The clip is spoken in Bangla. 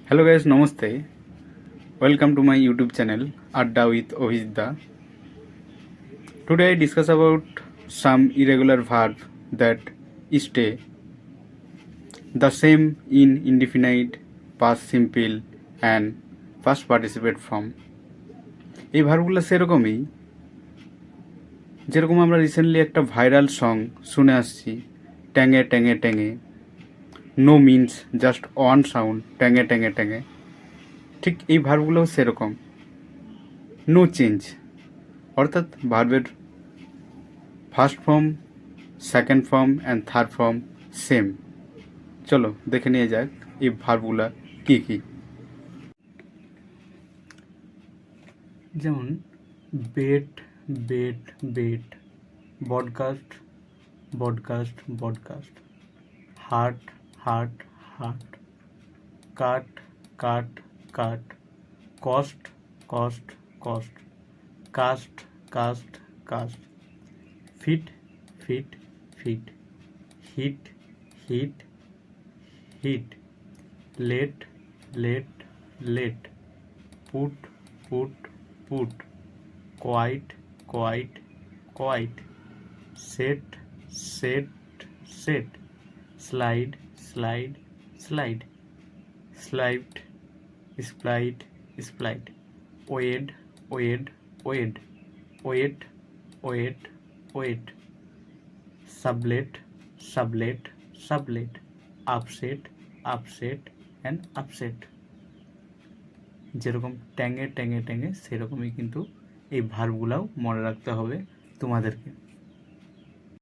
Hello guys, Namaste. Welcome to my YouTube channel Adda with Ohizda. Today I discuss about some irregular verb that stay the same in indefinite, past simple and past participle form. এই ভার্বগুলো সেরকমই যেরকম আমরা রিসেন্টলি একটা ভাইরাল সং শুনে আসছি, ট্যাঙে ট্যাঙে ট্যাঙে, no means just one sound, ট্যাঙে ট্যাঙে ট্যাঙে। ঠিক এই ভার্বগুলোও সেরকম, নো চেঞ্জ, অর্থাৎ ভার্বের first form, second form and third form same. চলো দেখে নিয়ে যাক এই ভার্বগুলা কী কী। যেমন bet bet bet, broadcast broadcast broadcast, hurt hurt hurt, cut cut cut, cost cost cost, cast cast cast, fit fit fit, hit hit hit, let let let, put put put, quite quit quit, set set set, slide slide slide, slide split split, wed wed wed, wet wet wet, sublet sublet sublet, upset upset and upset. যেরকম ট্যাঙে ট্যাঙে ট্যাঙে সেরকমই কিন্তু এই ভার্বগুলাও মনে রাখতে হবে তোমাদেরকে।